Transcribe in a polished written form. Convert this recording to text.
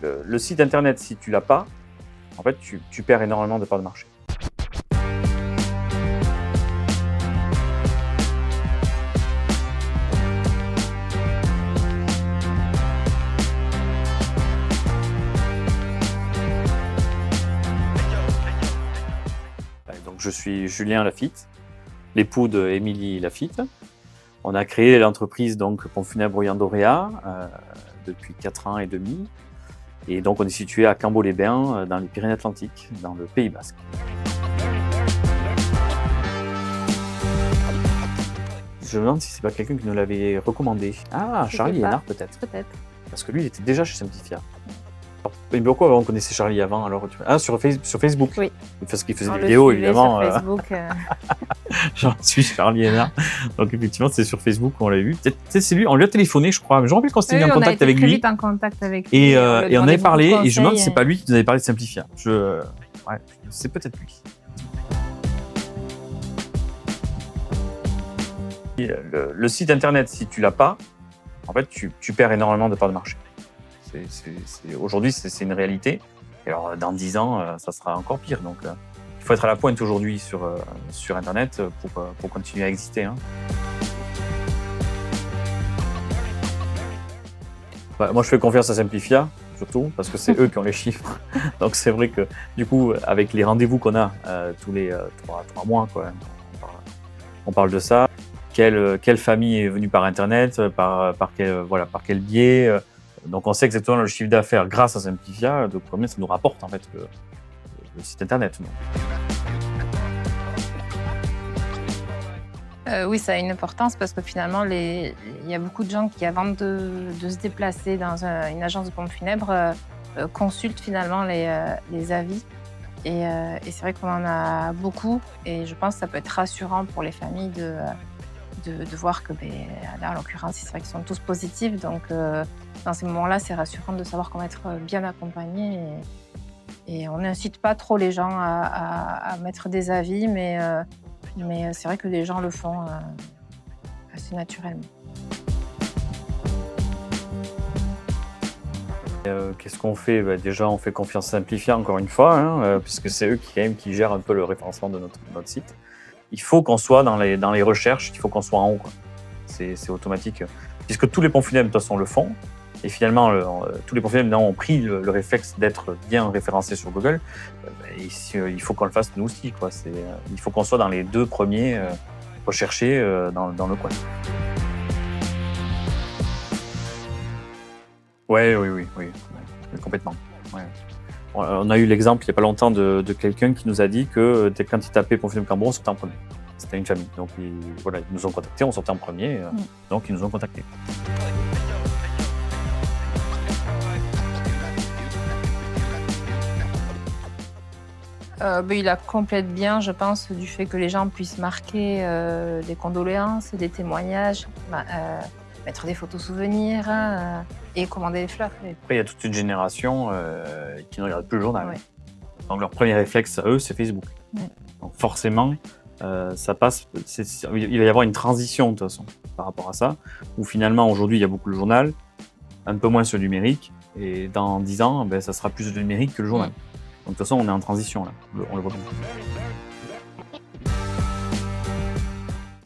Le site internet, si tu l'as pas, en fait, tu perds énormément de parts de marché. Donc, je suis Julien Lafitte, l'époux d'Émilie Lafitte. On a créé l'entreprise donc Pompes Funèbres Oillant-Doréa depuis 4 ans et demi. Et donc on est situé à Cambo-les-Bains, dans les Pyrénées-Atlantiques, dans le Pays Basque. Je me demande si c'est pas quelqu'un qui nous l'avait recommandé. Ah, Charlie Hénard peut-être. Peut-être. Parce que lui, il était déjà chez Simplifia. Mais pourquoi on connaissait Charlie avant alors? Ah, sur Facebook. Oui. Parce qu'il faisait des vidéos, évidemment. Sur Facebook. J'en suis Charlie Hénard. Donc effectivement, c'est sur Facebook qu'on l'a vu. C'est lui, on lui a téléphoné, je crois. Mais je me rappelle qu'on s'était mis en contact avec lui. On a été très vite en contact avec lui. Et on avait parlé, et je me demande si c'est pas lui qui nous avait parlé de Simplifia. Ouais, c'est peut-être lui. Le site internet, si tu l'as pas, en fait, tu perds énormément de parts de marché. Aujourd'hui, c'est une réalité. Et alors, dans 10 ans, ça sera encore pire. Donc, il faut être à la pointe aujourd'hui sur Internet pour continuer à exister. Hein. Moi, je fais confiance à Simplifia, surtout, parce que c'est eux qui ont les chiffres. Donc, c'est vrai que, du coup, avec les rendez-vous qu'on a tous les 3 mois, quoi, on parle de ça. Quelle famille est venue par Internet, par quel biais. Donc, on sait exactement le chiffre d'affaires grâce à Simplifia, de combien ça nous rapporte, en fait, le site Internet. Oui, ça a une importance parce que finalement, il y a beaucoup de gens qui, avant de se déplacer dans une agence de pompes funèbres, consultent finalement les avis. Et c'est vrai qu'on en a beaucoup. Et je pense que ça peut être rassurant pour les familles de voir que, là, en l'occurrence, c'est vrai qu'ils sont tous positifs. Donc, dans ces moments-là, c'est rassurant de savoir qu'on va être bien accompagné. Et on n'incite pas trop les gens à mettre des avis, mais c'est vrai que les gens le font assez naturellement. Qu'est-ce qu'on fait? Déjà, on fait confiance à Simplifia, encore une fois, hein, puisque c'est eux qui gèrent un peu le référencement de notre site. Il faut qu'on soit dans les recherches, il faut qu'on soit en haut. C'est automatique. Puisque tous les pompes funèbres, de toute façon, le font. Et finalement, tous les pompes funèbres ont pris le réflexe d'être bien référencés sur Google. Il faut qu'on le fasse nous aussi, quoi. Il faut qu'on soit dans les 2 premiers recherchés dans le coin. Oui, complètement. Ouais. On a eu l'exemple il n'y a pas longtemps de quelqu'un qui nous a dit que quand il tapait Pompes Funèbres Cambon, on sortait en premier. C'était une famille. Donc ils nous ont contactés, on sortait en premier, donc ils nous ont contactés. Il la complète bien, je pense, du fait que les gens puissent marquer des condoléances, des témoignages, mettre des photos souvenirs et commander des fleurs. Après, il y a toute une génération qui ne regarde plus le journal. Ouais. Donc leur premier réflexe à eux, c'est Facebook. Ouais. Donc forcément, ça passe. Il va y avoir une transition de toute façon par rapport à ça, où finalement aujourd'hui il y a beaucoup le journal, un peu moins sur le numérique, et dans 10 ans, ça sera plus le numérique que le journal. Donc de toute façon, on est en transition là, on le voit bien.